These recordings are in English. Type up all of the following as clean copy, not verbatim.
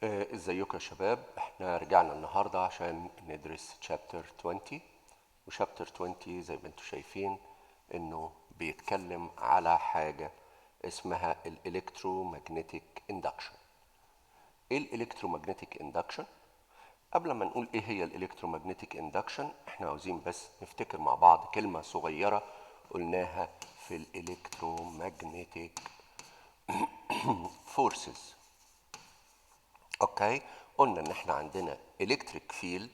ازيكم يا شباب. احنا رجعنا النهارده عشان ندرس chapter 20 وشابتر 20 زي ما انتم شايفين انه بيتكلم على حاجه اسمها الالكترومagnetic اندكشن. ايه الالكترومagnetic اندكشن؟ قبل ما نقول ايه هي الالكترومagnetic اندكشن احنا عاوزين بس نفتكر مع بعض كلمه صغيره قلناها في الالكترومagnetic فورسز. اوكي، قلنا ان احنا عندنا electric field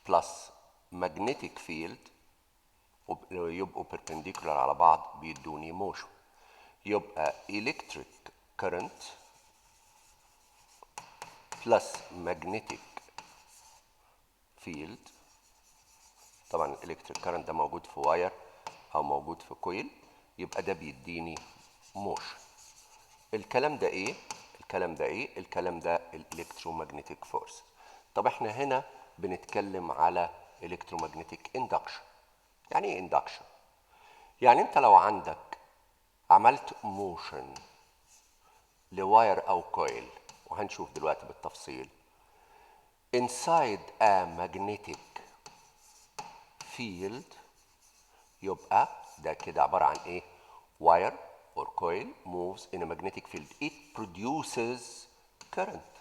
plus magnetic field يبقوا perpendicular على بعض بيدوني motion. يبقى electric current plus magnetic field. طبعا electric current ده موجود في واير او موجود في كويل، يبقى ده بيديني motion. الكلام ده ايه؟ الكلام ده الالكترومagnetic فورس. طب احنا هنا بنتكلم على electromagnetic induction. يعني ايه induction؟ يعني انت لو عندك عملت موشن لواير او كويل، وهنشوف دلوقتي بالتفصيل، inside a magnetic field، يبقى ده كده عبارة عن ايه؟ wire or coil moves in a magnetic field. It produces current.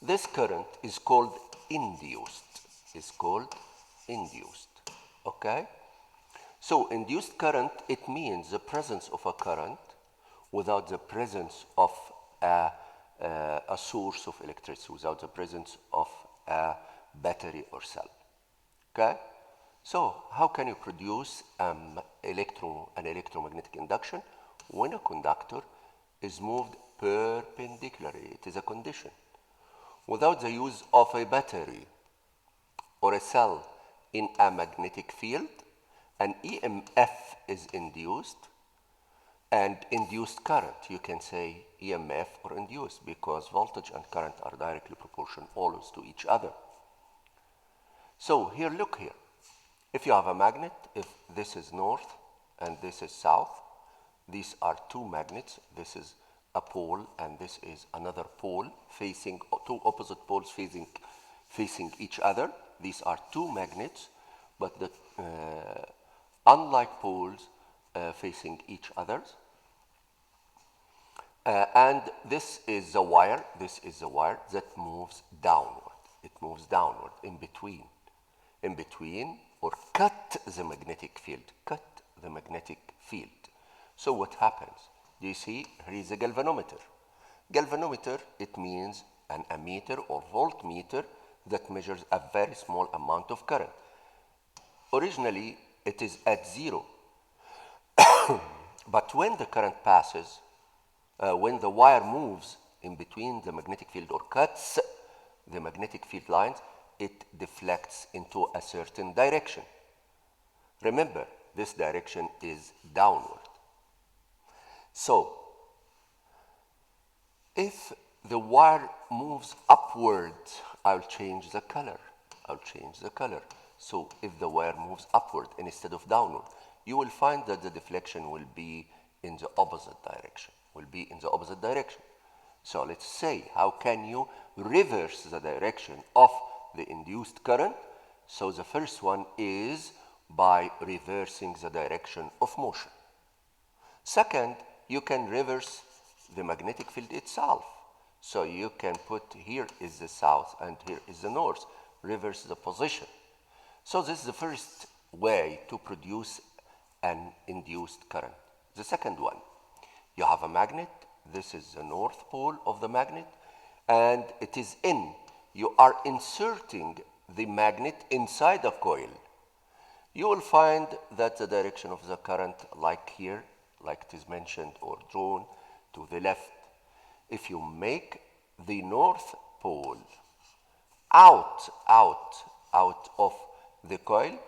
This current is called induced. Okay? So induced current, it means the presence of a current without the presence of a source of electricity, without the presence of a battery or cell. Okay? So how can you produce an electromagnetic induction? When a conductor is moved perpendicularly, it is a condition. Without the use of a battery or a cell in a magnetic field, an EMF is induced, and induced current, you can say EMF or induced, because voltage and current are directly proportional always to each other. So here, look here. If you have a magnet, if this is north and this is south, these are two magnets. This is a pole and this is another pole, facing two opposite poles facing each other. These are two magnets, but the unlike poles facing each other. And this is the wire that moves downward. It moves downward in between, or cut the magnetic field. So what happens? Do you see? Here is a galvanometer. Galvanometer, it means an ammeter or voltmeter that measures a very small amount of current. Originally, it is at zero. But when the current passes, when the wire moves in between the magnetic field or cuts the magnetic field lines, it deflects into a certain direction. Remember, this direction is downward. So, if the wire moves upward, I'll change the color. So, if the wire moves upward instead of downward, you will find that the deflection will be in the opposite direction. So, let's say, how can you reverse the direction of the induced current? So the first one is by reversing the direction of motion. Second, you can reverse the magnetic field itself. So you can put here is the south and here is the north. Reverse the position. So this is the first way to produce an induced current. The second one, you have a magnet. This is the north pole of the magnet, and it is in. You are inserting the magnet inside a coil. You will find that the direction of the current, like here, like it is mentioned or drawn to the left. If you make the north pole out of the coil,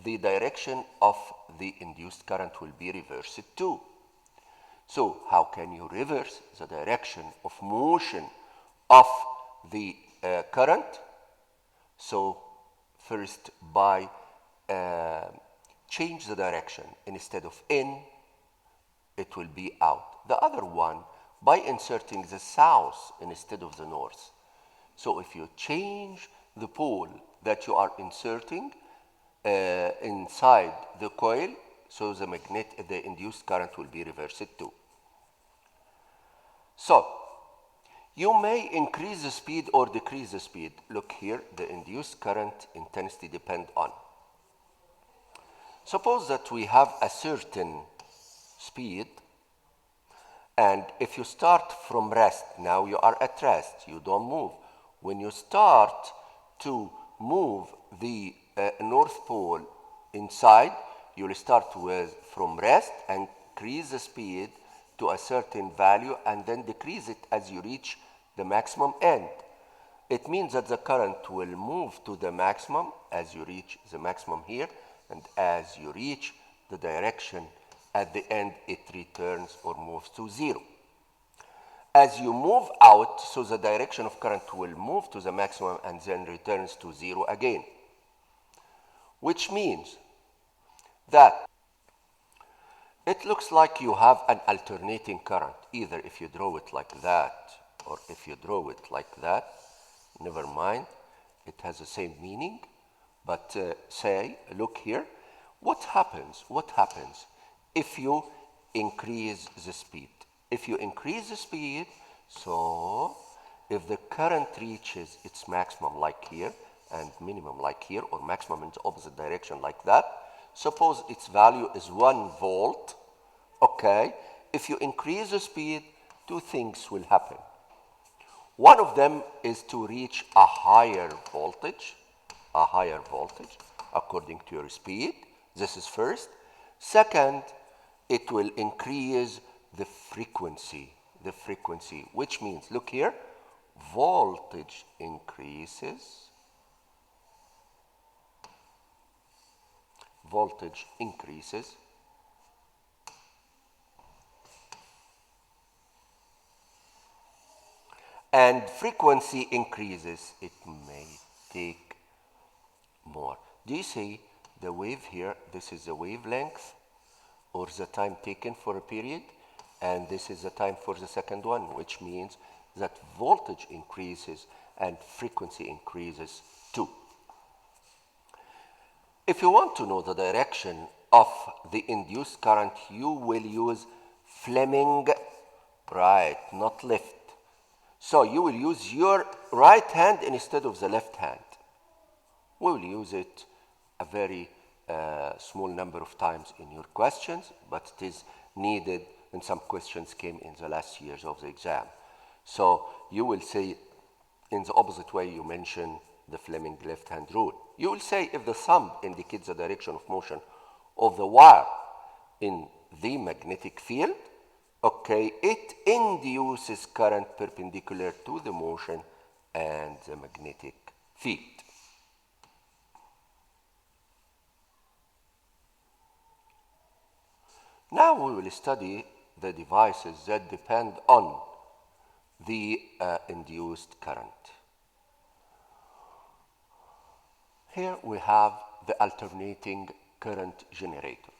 the direction of the induced current will be reversed too. So how can you reverse the direction of motion of the current? So first, by change the direction. Instead of in, it will be out. The other one, by inserting the south instead of the north. So if you change the pole that you are inserting inside the coil, so the induced current will be reversed too. So you may increase the speed or decrease the speed. Look here, the induced current intensity depend on. Suppose that we have a certain speed, and if you start from rest, now you are at rest, you don't move. When you start to move the north pole inside, you will start from rest and increase the speed to a certain value and then decrease it as you reach the maximum end. It means that the current will move to the maximum as you reach the maximum here, and as you reach the direction at the end, it returns or moves to zero. As you move out, so the direction of current will move to the maximum and then returns to zero again. Which means that it looks like you have an alternating current. Either if you draw it like that, or if you draw it like that, never mind, it has the same meaning. But say, look here, what happens if you increase the speed? If you increase the speed, so if the current reaches its maximum like here and minimum like here, or maximum in the opposite direction like that, suppose its value is 1 volt, okay? If you increase the speed, two things will happen. One of them is to reach a higher voltage according to your speed. This is first. Second, it will increase the frequency, which means, look here, voltage increases, and frequency increases. It may take more. Do you see the wave here? This is the wavelength, or the time taken for a period, and this is the time for the second one, which means that voltage increases and frequency increases too. If you want to know the direction of the induced current, you will use Fleming, right, not left. So you will use your right hand instead of the left hand. We will use it a very small number of times in your questions, but it is needed, and some questions came in the last years of the exam. So you will say, in the opposite way, you mention the Fleming left-hand rule. You will say if the thumb indicates the direction of motion of the wire in the magnetic field, okay, it induces current perpendicular to the motion and the magnetic field. Now we will study the devices that depend on the induced current. Here we have the alternating current generator.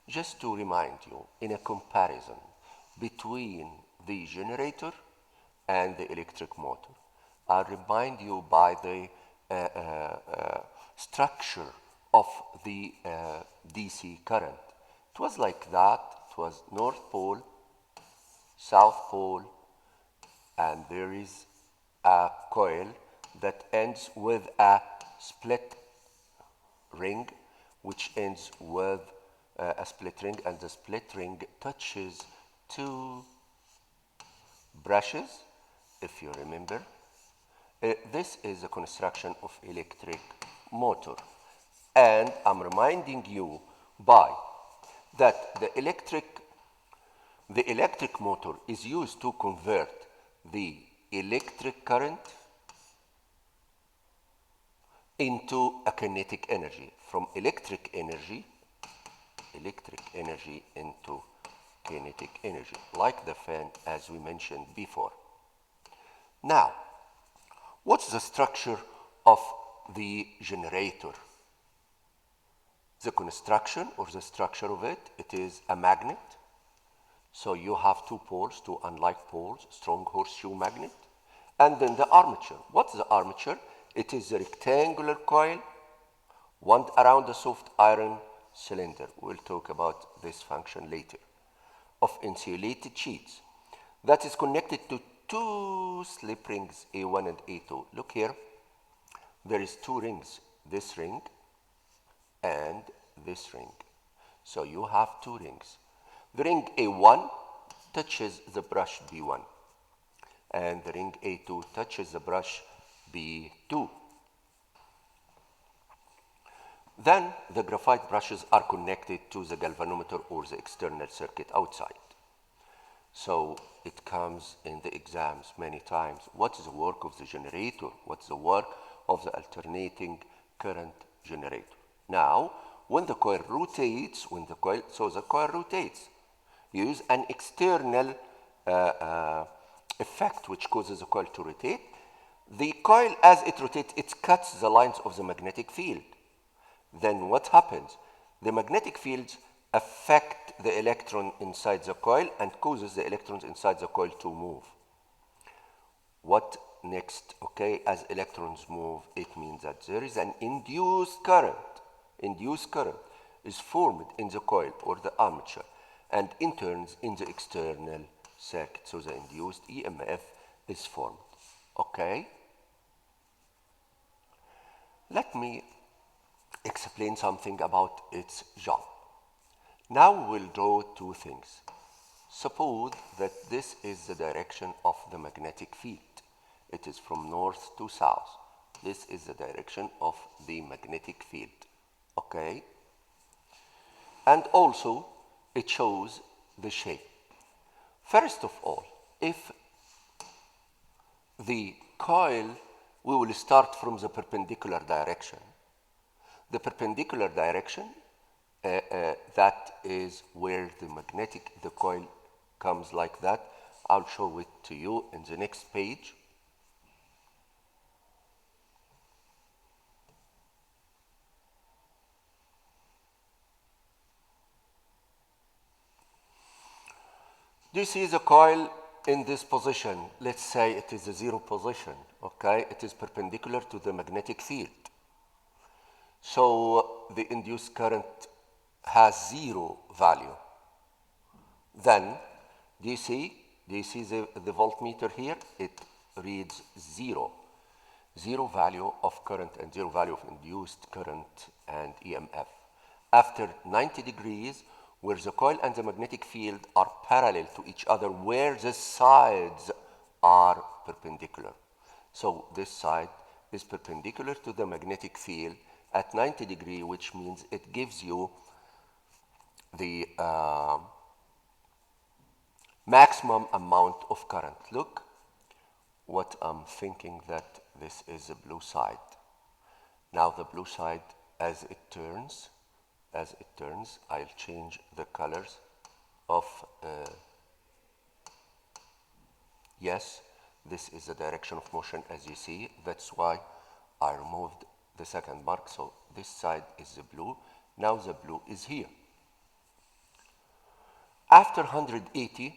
Just to remind you, in a comparison between the generator and the electric motor, I'll remind you by the structure of the DC current. It was like that. It was North Pole, South Pole, and there is a coil that ends with a split ring, which ends with a split ring, and the split ring touches two brushes, if you remember. This is the construction of electric motor, and I'm reminding you by that the electric motor is used to convert the electric current into a kinetic energy, from electric energy into kinetic energy, like the fan, as we mentioned before. Now, what's the structure of the generator? The construction or the structure of it, it is a magnet. So you have two poles, two unlike poles, strong horseshoe magnet. And then the armature. What's the armature? It is a rectangular coil wound around a soft iron cylinder. We'll talk about this function later. Of insulated sheets that is connected to two slip rings, A1 and A2. Look here. There is two rings, this ring and this ring. So you have two rings. The ring A1 touches the brush B1 and the ring A2 touches the brush B2. Then the graphite brushes are connected to the galvanometer or the external circuit outside. So it comes in the exams many times. What is the work of the generator? What's the work of the alternating current generator? Now, when the coil rotates, so the coil rotates, you use an external effect which causes the coil to rotate. The coil, as it rotates, it cuts the lines of the magnetic field. Then what happens? The magnetic fields affect the electron inside the coil and causes the electrons inside the coil to move. What next? Okay, as electrons move, it means that there is an induced current. Induced current is formed in the coil or the armature and in turns in the external circuit. So the induced EMF is formed. Okay? Let me explain something about its job. Now we'll draw two things. Suppose that this is the direction of the magnetic field. It is from north to south. This is the direction of the magnetic field. Okay? And also, it shows the shape. First of all, if the coil, we will start from the perpendicular direction. The perpendicular direction, that is where the coil comes like that. I'll show it to you in the next page. Do you see the coil in this position? Let's say it is a zero position, okay? It is perpendicular to the magnetic field. So the induced current has zero value. Then, do you see the voltmeter here? It reads zero. Zero value of current and zero value of induced current and EMF. After 90 degrees, where the coil and the magnetic field are parallel to each other, where the sides are perpendicular. So this side is perpendicular to the magnetic field at 90 degrees, which means it gives you the maximum amount of current. Look what I'm thinking, that this is the blue side. Now the blue side, as it turns, I'll change the colors of, yes, this is the direction of motion as you see. That's why I removed the second mark. So this side is the blue. Now the blue is here. After 180,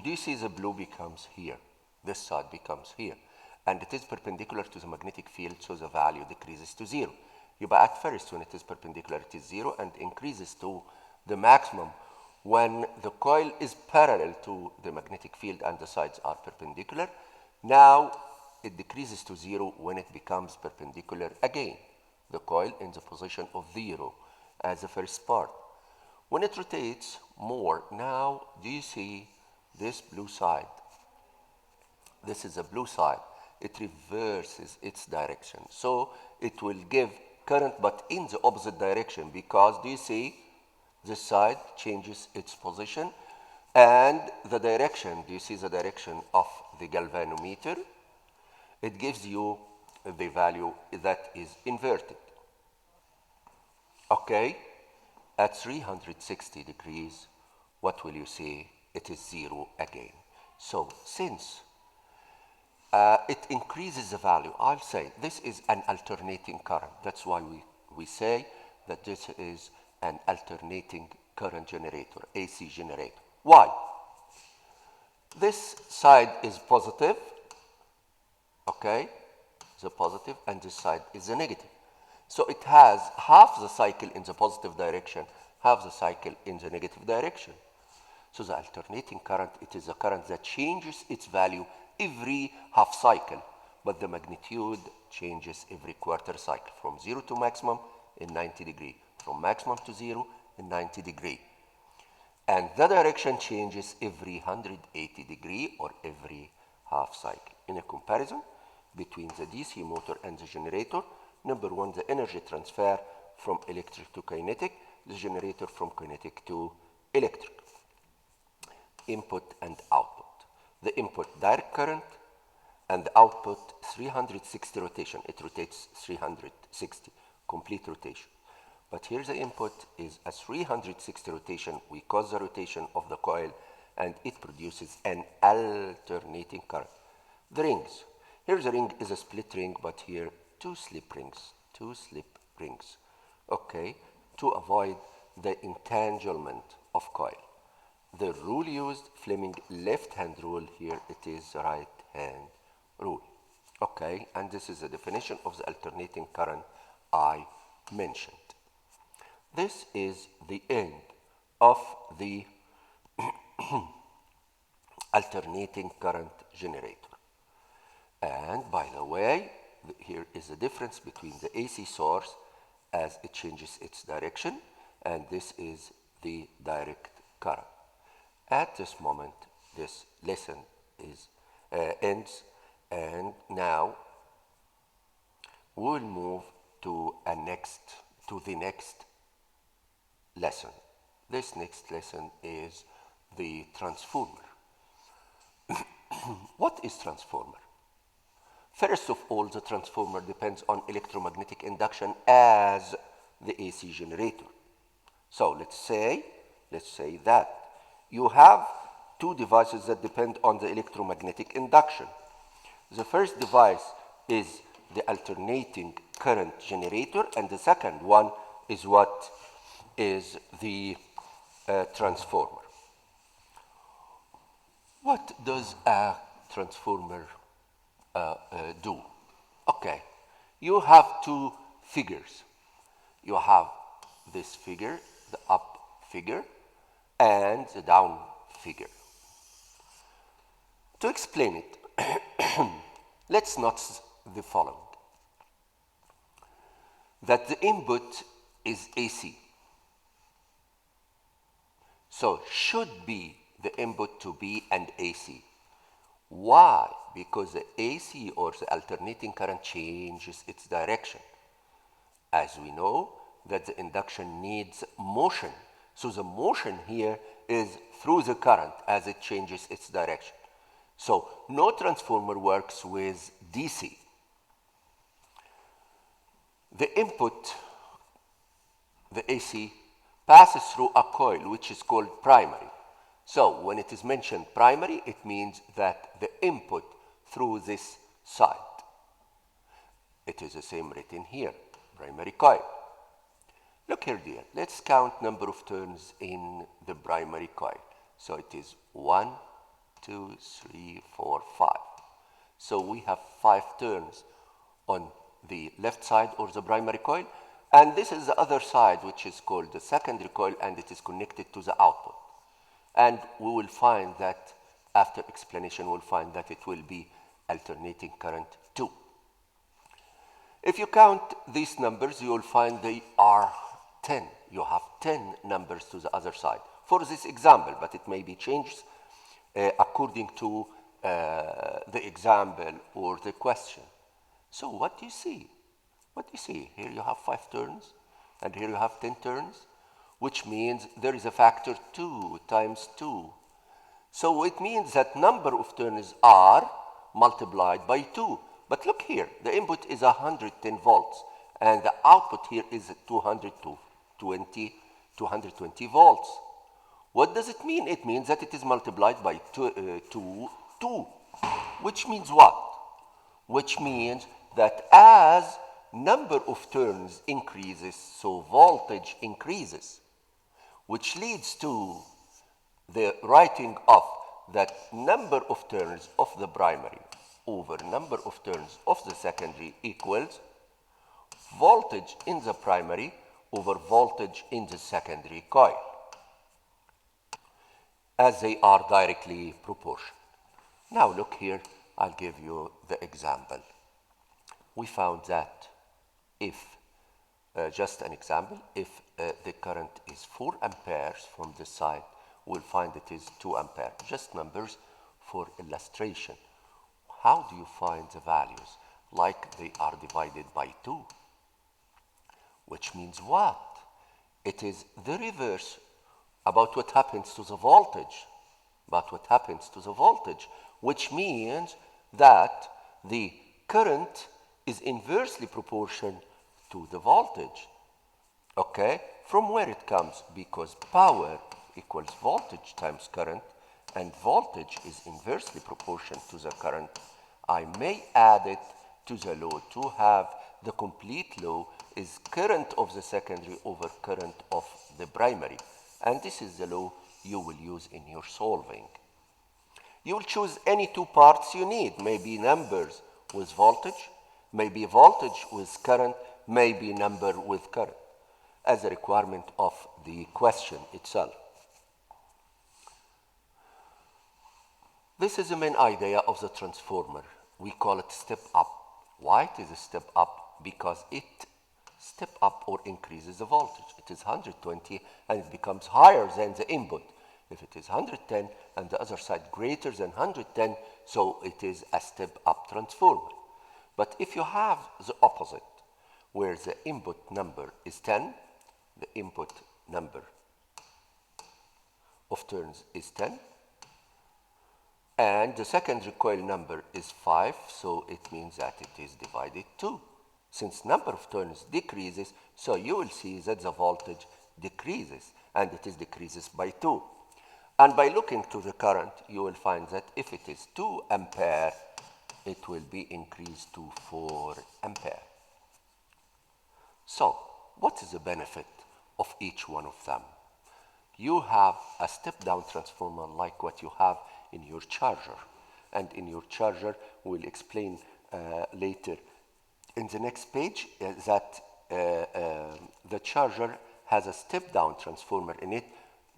do you see the blue becomes here? This side becomes here. And it is perpendicular to the magnetic field, so the value decreases to zero. But at first, when it is perpendicular, it is zero and increases to the maximum when the coil is parallel to the magnetic field and the sides are perpendicular. Now it decreases to zero when it becomes perpendicular again. The coil in the position of zero as the first part. When it rotates more, now do you see this blue side? This is the blue side. It reverses its direction. So it will give current but in the opposite direction, because do you see this side changes its position and the direction, do you see the direction of the galvanometer? It gives you the value that is inverted. Okay, at 360 degrees, what will you see? It is zero again. So since it increases the value, I'll say this is an alternating current. That's why we say that this is an alternating current generator, AC generator. Why? This side is positive, okay, the positive, and this side is the negative. So it has half the cycle in the positive direction, half the cycle in the negative direction. So the alternating current, it is a current that changes its value every half cycle, but the magnitude changes every quarter cycle, from 0 to maximum in 90 degree, from maximum to 0 in 90 degree. And the direction changes every 180 degree or every half cycle. In a comparison between the DC motor and the generator, number one, the energy transfer from electric to kinetic, the generator from kinetic to electric. Input and output. The input direct current and the output 360 rotation. It rotates 360, complete rotation. But here the input is a 360 rotation. We cause the rotation of the coil and it produces an alternating current. The rings. Here the ring is a split ring, but here two slip rings. Okay, to avoid the entanglement of coil. The rule used, Fleming left-hand rule, here it is right-hand rule. Okay, and this is the definition of the alternating current I mentioned. This is the end of the alternating current generator. And by the way, here is the difference between the AC source as it changes its direction, and this is the direct current. At this moment, this lesson ends, and now we will move to the next lesson. This next lesson is the transformer. What is transformer? First of all, the transformer depends on electromagnetic induction as the AC generator. So let's say that you have two devices that depend on the electromagnetic induction. The first device is the alternating current generator, and the second one is what is the transformer. What does a transformer do? Okay, you have two figures. You have this figure, the up figure, and the down figure. To explain it, let's note the following. That the input is AC. So should be the input to be and AC. Why? Because the AC or the alternating current changes its direction. As we know that the induction needs motion. So the motion here is through the current as it changes its direction. So no transformer works with DC. The input, the AC, passes through a coil which is called primary. So when it is mentioned primary, it means that the input through this side. It is the same written here, primary coil. Look here, dear. Let's count number of turns in the primary coil. So it is 1, 2, 3, 4, 5. So we have 5 turns on the left side or the primary coil, and this is the other side which is called the secondary coil, and it is connected to the output. And we will find that after explanation we'll find that it will be alternating current 2. If you count these numbers, you will find they are 10. You have 10 numbers to the other side for this example, but it may be changed according to the example or the question. So what do you see? What do you see? Here you have 5 turns, and here you have 10 turns, which means there is a factor 2 times 2. So it means that number of turns are multiplied by 2. But look here, the input is 110 volts, and the output here is 220 volts. What does it mean? It means that it is multiplied by 2, which means what? Which means that as number of turns increases, so voltage increases, which leads to the writing of that number of turns of the primary over number of turns of the secondary equals voltage in the primary over voltage in the secondary coil, as they are directly proportional. Now look here, I'll give you the example. We found that if, just an example, if the current is 4 amperes from this side, we'll find it is 2 ampere. Just numbers for illustration. How do you find the values? Like they are divided by 2. Which means what? It is the reverse about what happens to the voltage. Which means that the current is inversely proportional to the voltage. Okay? From where it comes? Because power equals voltage times current, and voltage is inversely proportional to the current. I may add it to the law to have the complete law is current of the secondary over current of the primary. And this is the law you will use in your solving. You will choose any two parts you need, maybe numbers with voltage, maybe voltage with current, maybe number with current, as a requirement of the question itself. This is the main idea of the transformer. We call it step up. Why it is a step up? Because it step up or increases the voltage. It is 120 and it becomes higher than the input. If it is 110 and the other side greater than 110, so it is a step up transformer. But if you have the opposite, where the input number is 10, the input number of turns is 10, and the secondary coil number is 5, so it means that it is divided 2. Since number of turns decreases, so you will see that the voltage decreases, and it is decreases by 2. And by looking to the current, you will find that if it is 2 ampere, it will be increased to 4 ampere. So, what is the benefit of each one of them? You have a step-down transformer like what you have in your charger. And in your charger, we'll explain later in the next page that the charger has a step-down transformer in it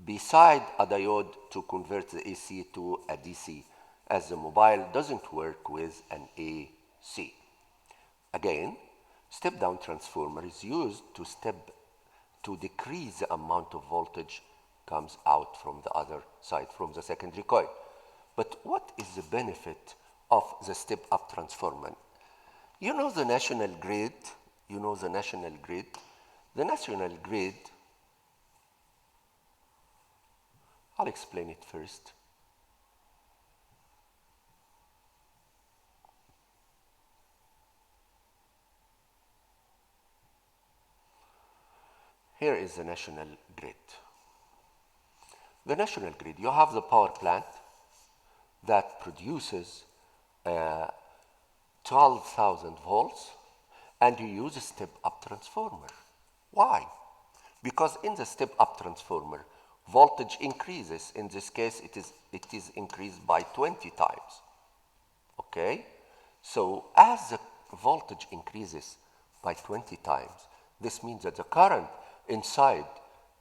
beside a diode to convert the AC to a DC, as the mobile doesn't work with an AC. Again, step-down transformer is used to decrease the amount of voltage comes out from the other side, from the secondary coil. But what is the benefit of the step-up transformer? You know the national grid? The national grid, I'll explain it first. Here is the national grid. The national grid, you have the power plant that produces 12,000 volts, and you use a step-up transformer. Why? Because in the step-up transformer, voltage increases. In this case, it is increased by 20 times. Okay? So as the voltage increases by 20 times, this means that the current inside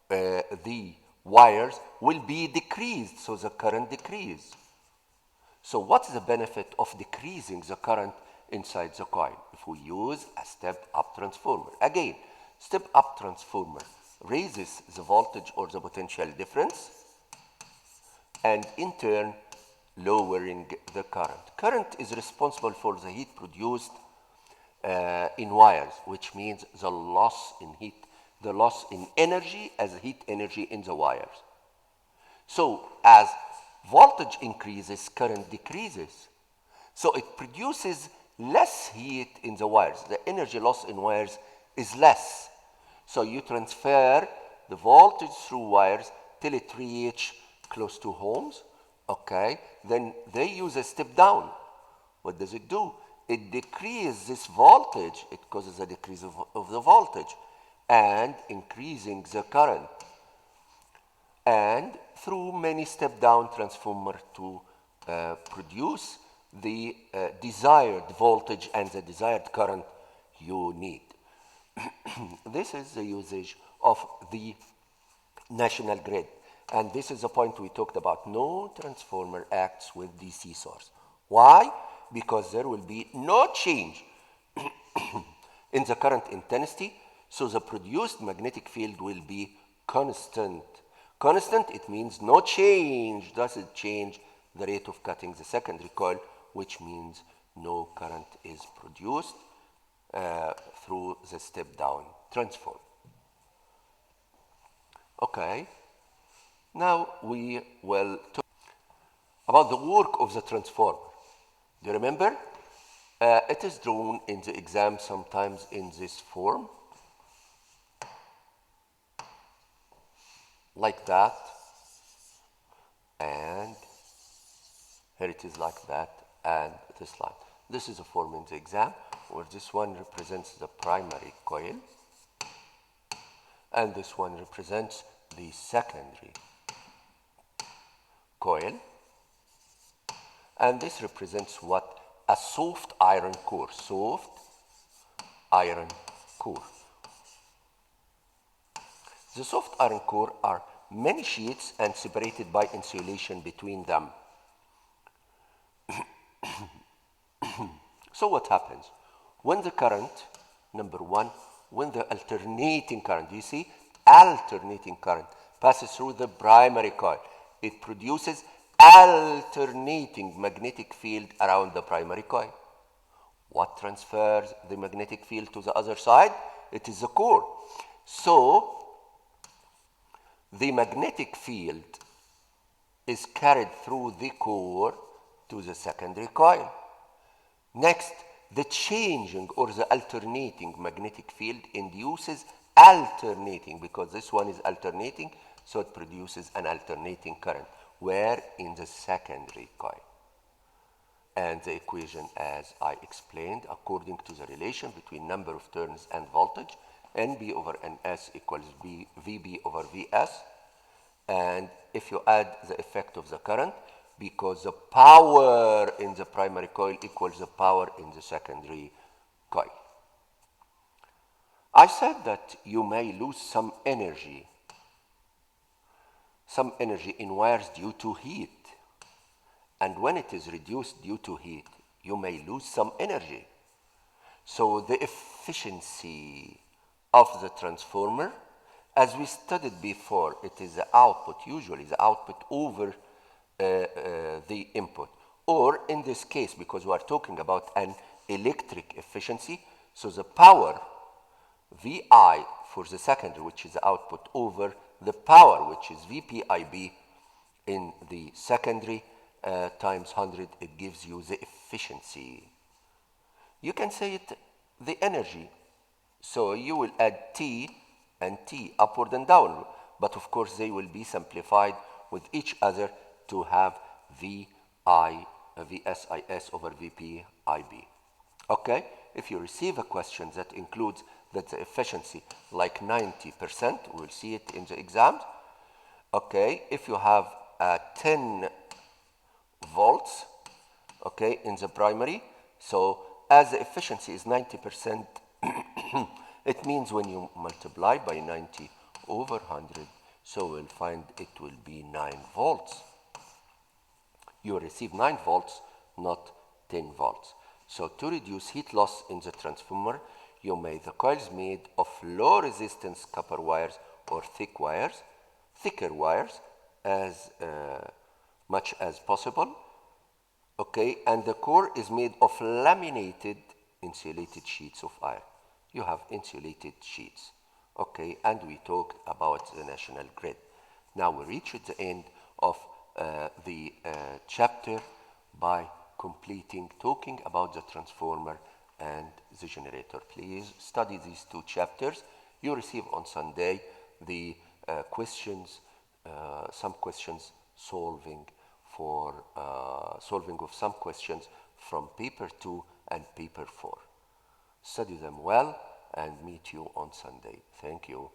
the wires will be decreased, so the current decreases. So what is the benefit of decreasing the current inside the coil if we use a step-up transformer? Again, step-up transformer raises the voltage or the potential difference, and in turn lowering the current. Current is responsible for the heat produced in wires, which means the loss in heat, the loss in energy as heat energy in the wires. So as voltage increases, current decreases. So it produces less heat in the wires. The energy loss in wires is less. So you transfer the voltage through wires till it reaches close to homes. Okay, then they use a step down. What does it do? It decreases this voltage. It causes a decrease of the voltage and increasing the current. And through many step-down transformer to produce the desired voltage and the desired current you need. This is the usage of the national grid. And this is the point we talked about. No transformer acts with DC source. Why? Because there will be no change in the current intensity, so the produced magnetic field will be constant. Constant, it means no change. Doesn't change the rate of cutting the secondary coil, which means no current is produced through the step-down transform. Okay, now we will talk about the work of the transformer. Do you remember? It is drawn in the exam sometimes in this form, like that, and here it is like that, and this line. This is a form in the exam where this one represents the primary coil, and this one represents the secondary coil, and this represents what? A soft iron core. Soft iron core. The soft iron core are many sheets and separated by insulation between them. So what happens? When the current, number one, when the alternating current, you see, alternating current passes through the primary coil, it produces alternating magnetic field around the primary coil. What transfers the magnetic field to the other side? It is the core. So the magnetic field is carried through the core to the secondary coil. Next, the changing or the alternating magnetic field induces alternating, because this one is alternating, so it produces an alternating current. Where? In the secondary coil. And the equation, as I explained, according to the relation between number of turns and voltage, NB over NS equals VB over VS. And if you add the effect of the current, because the power in the primary coil equals the power in the secondary coil. I said that you may lose some energy in wires due to heat. And when it is reduced due to heat, you may lose some energy. So the efficiency of the transformer, as we studied before, it is the output, usually the output over the input. Or in this case, because we are talking about an electric efficiency, so the power VI for the secondary, which is the output, over the power, which is VPIB in the secondary, times 100, it gives you the efficiency. You can say it the energy. So you will add T and T, upward and downward. But of course, they will be simplified with each other to have VSIS over VPIB. Okay? If you receive a question that includes that the efficiency like 90%, we'll see it in the exams. Okay? If you have 10 volts, okay, in the primary, so as the efficiency is 90%, it means when you multiply by 90 over 100, so we'll find it will be 9 volts. You receive 9 volts, not 10 volts. So to reduce heat loss in the transformer, you make the coils made of low resistance copper wires or thicker wires as much as possible. Okay, and the core is made of laminated insulated sheets of iron. You have insulated sheets. Okay, and we talked about the national grid. Now we reached the end of the chapter by talking about the transformer and the generator. Please study these two chapters. You receive on Sunday the questions, some questions solving of some questions from paper 2 and paper 4. Study them well and meet you on Sunday. Thank you.